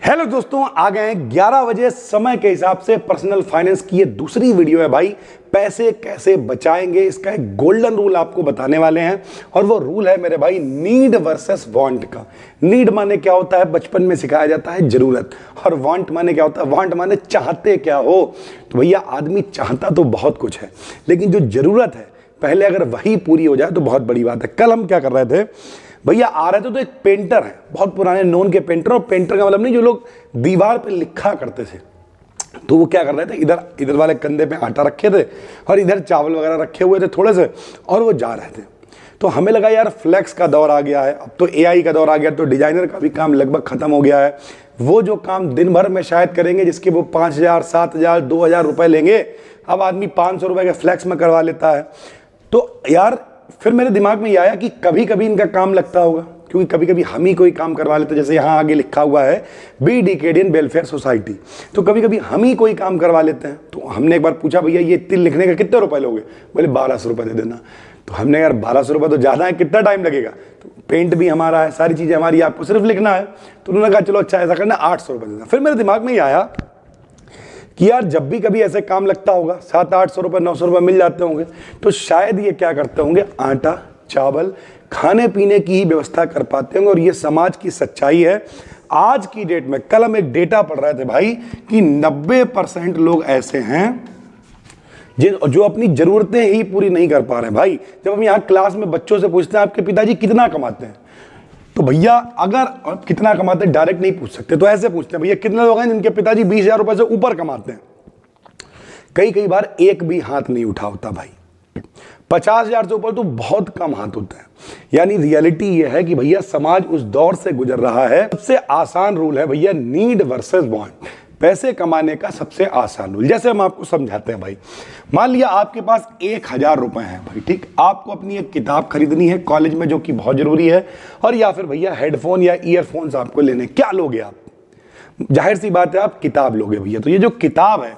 Hello दोस्तों, आ गए हैं 11 बजे समय के हिसाब से पर्सनल फाइनेंस की ये दूसरी वीडियो है भाई। पैसे कैसे बचाएंगे इसका एक गोल्डन रूल आपको बताने वाले हैं। और वो रूल है मेरे भाई नीड वर्सेस वांट का। नीड माने क्या होता है, बचपन में सिखाया जाता है जरूरत। और वांट माने क्या होता है, वांट माने चाहते क्या हो। तो भैया आदमी चाहता तो बहुत कुछ है, लेकिन जो जरूरत है पहले अगर वही पूरी हो जाए तो बहुत बड़ी बात है। कल हम क्या कर रहे थे भैया, आ रहे थे तो एक पेंटर है, बहुत पुराने नोन के पेंटर। और पेंटर का मतलब नहीं जो लोग दीवार पे लिखा करते थे, तो वो क्या कर रहे थे, इधर इधर वाले कंधे पे आटा रखे थे और इधर चावल वगैरह रखे हुए थे थोड़े से, और वो जा रहे थे। तो हमें लगा यार फ्लेक्स का दौर आ गया है, अब तो एआई का दौर आ गया, तो डिजाइनर का भी काम लगभग खत्म हो गया है। वो जो काम दिन भर में शायद करेंगे जिसके वो 5,000 7,000 2,000 रुपए लेंगे, अब आदमी 500 रुपए के फ्लेक्स में करवा लेता है। तो यार फिर मेरे दिमाग में ये आया कि कभी कभी इनका काम लगता होगा, क्योंकि कभी कभी हम ही कोई काम करवा लेते हैं। जैसे यहाँ आगे लिखा हुआ है बी डिकेडियन वेलफेयर सोसाइटी, तो कभी कभी हम ही कोई काम करवा लेते हैं। तो हमने एक बार पूछा, भैया ये तिल लिखने का कितने रुपए लोगे? बोले 1,200 रुपए दे देना। तो हमने यार 1,200 रुपए तो ज़्यादा है, कितना टाइम लगेगा? तो पेंट भी हमारा है, सारी चीज़ें हमारी, आपको सिर्फ लिखना है। तो उन्होंने कहा चलो अच्छा ऐसा करना, 800 रुपये देना। फिर मेरे दिमाग में ये आया कि यार जब भी कभी ऐसे काम लगता होगा 700-800 रुपये 900 रुपये मिल जाते होंगे, तो शायद ये क्या करते होंगे, आटा चावल खाने पीने की ही व्यवस्था कर पाते होंगे। और ये समाज की सच्चाई है आज की डेट में। कल हम एक डेटा पढ़ रहे थे भाई कि 90% लोग ऐसे हैं जो अपनी जरूरतें ही पूरी नहीं कर पा रहे हैं। भाई जब हम यहाँ क्लास में बच्चों से पूछते हैं आपके पिताजी कितना कमाते हैं, तो भैया अगर कितना कमाते हैं डायरेक्ट नहीं पूछ सकते, तो ऐसे पूछते हैं भैया कितने लोग हैं जिनके पिताजी 20,000 रुपए से ऊपर कमाते हैं। कई बार एक भी हाथ नहीं उठा होता भाई, 50,000 से ऊपर तो बहुत कम हाथ होता है। यानी रियलिटी ये है कि भैया समाज उस दौर से गुजर रहा है। सबसे आसान रूल है भैया नीड वर्सेस वांट, पैसे कमाने का सबसे आसान रूल। जैसे हम आपको समझाते हैं भाई, मान लिया आपके पास 1,000 रुपए हैं भाई, ठीक, आपको अपनी एक किताब खरीदनी है कॉलेज में जो कि बहुत जरूरी है, और या फिर भैया हेडफोन या ईयरफोन्स आपको लेने, क्या लोगे आप? जाहिर सी बात है आप किताब लोगे भैया। तो ये जो किताब है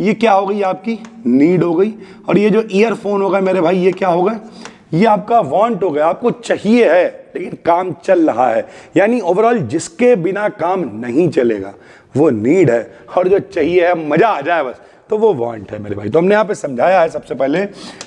ये क्या हो गई, आपकी नीड हो गई। और ये जो ईयरफोन होगा मेरे भाई ये क्या होगा, ये आपका वांट हो गया, आपको चाहिए है लेकिन काम चल रहा है। यानी ओवरऑल जिसके बिना काम नहीं चलेगा वो नीड है, और जो चाहिए है मजा आ जाए बस, तो वो वांट है मेरे भाई। तो हमने यहाँ पे समझाया है सबसे पहले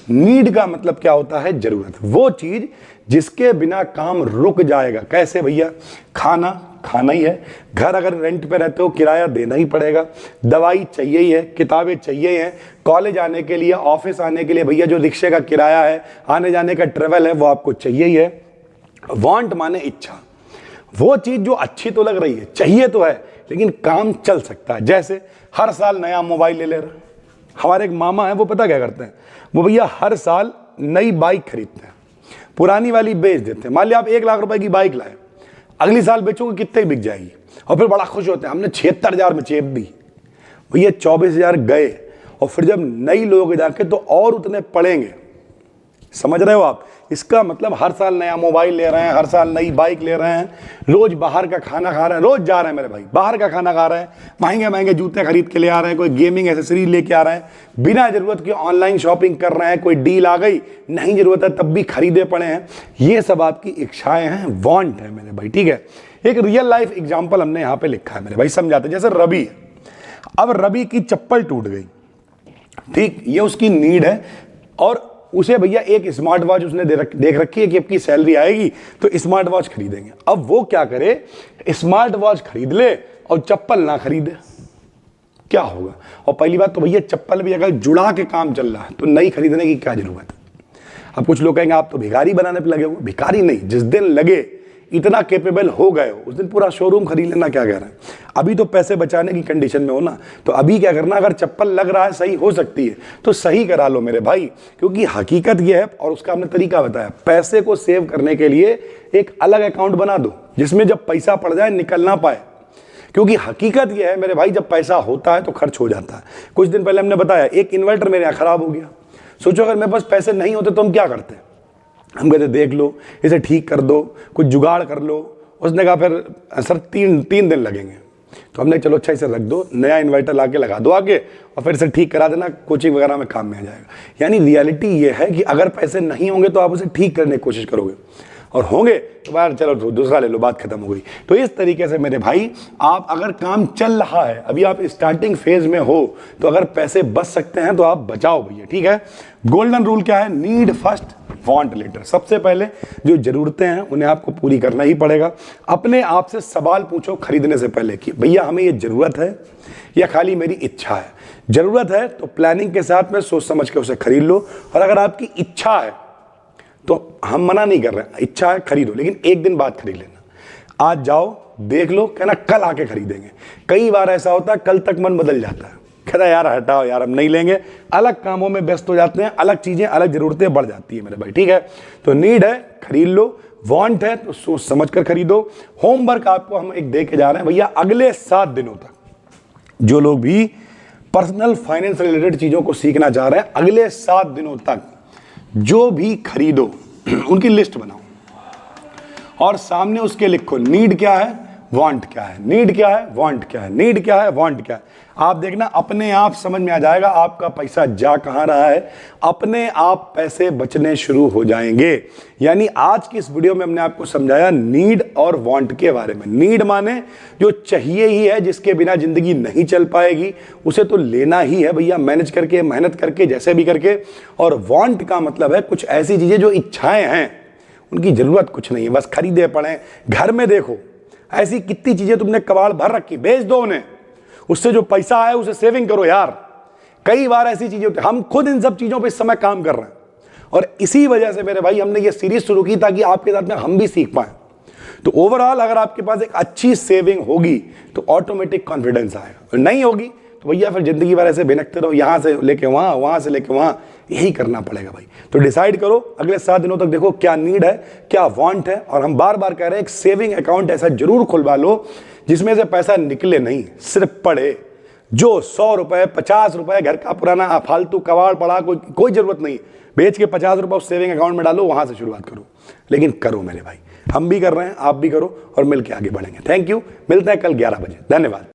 नीड का मतलब क्या होता है, जरूरत, वो चीज जिसके बिना काम रुक जाएगा। कैसे भैया, खाना ही है, घर अगर रेंट पे रहते हो किराया देना ही पड़ेगा, दवाई चाहिए ही है, किताबें चाहिए हैं, कॉलेज आने के लिए ऑफिस आने के लिए भैया जो रिक्शे का किराया है, आने जाने का ट्रेवल है, वो आपको चाहिए ही है। वांट माने इच्छा, वो चीज जो अच्छी तो लग रही है, चाहिए तो है लेकिन काम चल सकता है। जैसे हर साल नया मोबाइल ले रहे, हमारे एक मामा है वो पता क्या करते हैं, वो भैया हर साल नई बाइक खरीदते हैं, पुरानी वाली बेच देते हैं। मान लिया आप 1,00,000 रुपए की बाइक लाए, अगली साल बेचोगे कितने बिक जाएगी, और फिर बड़ा खुश होते हैं हमने 76,000 में चेप दी। भैया 24,000 गए, और फिर जब नई लोगे जाके तो और उतने पड़ेंगे। समझ रहे हो आप? इसका मतलब हर साल नया मोबाइल ले रहे हैं, हर साल नई बाइक ले रहे हैं, रोज बाहर का खाना खा रहे हैं, रोज जा रहे हैं मेरे भाई बाहर का खाना खा रहे हैं, महंगे महंगे जूते खरीद के ले आ रहे हैं, कोई गेमिंग एसेसरी लेके आ रहे हैं, बिना जरूरत की ऑनलाइन शॉपिंग कर रहे हैं, कोई डील आ गई नहीं जरूरत है तब भी खरीदे पड़े हैं। ये सब आपकी इच्छाएं हैं, वांट है मेरे भाई, ठीक है। एक रियल लाइफ एग्जाम्पल हमने यहाँ पे लिखा है मेरे भाई, समझाते। जैसे रवि है, अब रवि की चप्पल टूट गई, ठीक, ये उसकी नीड है, और उसे भैया एक स्मार्ट वॉच उसने देख रखी है कि आपकी सैलरी आएगी तो स्मार्ट वॉच खरीदेंगे। अब वो क्या करे, स्मार्ट वॉच खरीद ले और चप्पल ना खरीदे, क्या होगा? और पहली बात तो भैया चप्पल भी अगर जुड़ा के काम चल रहा है तो नई खरीदने की क्या जरूरत है? अब कुछ लोग कहेंगे आप तो भिखारी बनाने पे लगे हो। भिखारी नहीं, जिस दिन लगे इतना कैपेबल हो गए हो उस दिन पूरा शोरूम खरीद लेना, क्या कह रहे हैं? अभी तो पैसे बचाने की कंडीशन में हो ना, तो अभी क्या करना, अगर चप्पल लग रहा है सही हो सकती है तो सही करा लो मेरे भाई। क्योंकि हकीकत यह है, और उसका हमने तरीका बताया, पैसे को सेव करने के लिए एक अलग अकाउंट बना दो जिसमें जब पैसा पड़ जाए निकल ना पाए। क्योंकि हकीकत यह है मेरे भाई, जब पैसा होता है तो खर्च हो जाता है। कुछ दिन पहले हमने बताया एक इन्वर्टर मेरे यहाँ खराब हो गया। सोचो अगर मेरे पास पैसे नहीं होते तो हम क्या करते? हम कहते देख लो इसे ठीक कर दो, कुछ जुगाड़ कर लो। उसने कहा फिर सर तीन दिन लगेंगे। तो हमने चलो अच्छा इसे रख दो, नया इन्वर्टर ला के लगा दो आगे, और फिर इसे ठीक करा देना, कोचिंग वगैरह में काम में आ जाएगा। यानी रियलिटी ये है कि अगर पैसे नहीं होंगे तो आप उसे ठीक करने की कोशिश करोगे। और होंगे तो यार चलो दूसरा ले लो, बात खत्म हो गई। तो इस तरीके से मेरे भाई, आप अगर काम चल रहा है, अभी आप स्टार्टिंग फेज में हो, तो अगर पैसे बच सकते हैं तो आप बचाओ भैया, ठीक है। गोल्डन रूल क्या है? Need first want later. सबसे पहले जो जरूरतें हैं उन्हें आपको पूरी करना ही पड़ेगा। अपने आप से सवाल पूछो खरीदने से पहले कि भैया हमें ये जरूरत है या खाली मेरी इच्छा है। जरूरत है तो प्लानिंग के साथ में सोच समझ के उसे खरीद लो, और अगर आपकी इच्छा है तो हम मना नहीं कर रहे हैं, इच्छा है खरीदो, लेकिन एक दिन बाद खरीद लेना। आज जाओ देख लो, कहना कल आके खरीदेंगे। कई बार ऐसा होता है कल तक मन बदल जाता है, कहता यार हटाओ यार हम नहीं लेंगे, अलग कामों में व्यस्त हो जाते हैं, अलग चीजें अलग जरूरतें बढ़ जाती है मेरे भाई, ठीक है। तो नीड है खरीद लो, वांट है तो सोच समझ कर खरीदो। होमवर्क आपको हम एक दे के जा रहे हैं भैया, अगले 7 दिनों तक जो लोग भी पर्सनल फाइनेंस रिलेटेड चीजों को सीखना चाह रहे हैं, अगले 7 दिनों तक जो भी खरीदो उनकी लिस्ट बनाओ और सामने उसके लिखो नीड क्या है, वांट क्या है, नीड क्या है, वांट क्या है, नीड क्या है, वांट क्या है। आप देखना अपने आप समझ में आ जाएगा आपका पैसा जा कहां रहा है, अपने आप पैसे बचने शुरू हो जाएंगे। यानी आज की इस वीडियो में हमने आपको समझाया नीड और वांट के बारे में। नीड माने जो चाहिए ही है, जिसके बिना जिंदगी नहीं चल पाएगी, उसे तो लेना ही है भैया, मैनेज करके, मेहनत करके, जैसे भी करके। और वांट का मतलब है कुछ ऐसी चीजें जो इच्छाएं हैं, उनकी जरूरत कुछ नहीं है, बस खरीदे पड़े। घर में देखो ऐसी कितनी चीजें तुमने कबाड़ भर रखी, बेच दो उन्हें, उससे जो पैसा आए उसे सेविंग करो यार। कई बार ऐसी चीजें होती, हम खुद इन सब चीजों पे इस समय काम कर रहे हैं, और इसी वजह से मेरे भाई हमने ये सीरीज शुरू की ताकि आपके साथ में हम भी सीख पाए। तो ओवरऑल अगर आपके पास एक अच्छी सेविंग होगी तो ऑटोमेटिक कॉन्फिडेंस आएगा, और नहीं होगी तो भैया फिर जिंदगी भर ऐसे भटकते रहो, यहां से लेके वहां, वहां से लेके वहां, यही करना पड़ेगा भाई। तो डिसाइड करो अगले 7 दिनों तक, देखो क्या नीड है, क्या वांट है। और हम बार बार कह रहे हैं एक सेविंग अकाउंट ऐसा जरूर खुलवा लो जिसमें से पैसा निकले नहीं, सिर्फ पड़े। जो 100 रुपए 50 रुपए घर का पुराना फालतू कबाड़ पड़ा, कोई जरूरत नहीं, बेच के 50 रुपए उस सेविंग अकाउंट में डालो, वहां से शुरुआत करो। लेकिन करो मेरे भाई, हम भी कर रहे हैं, आप भी करो, और मिलकर आगे बढ़ेंगे। थैंक यू, मिलते हैं कल 11 बजे। धन्यवाद।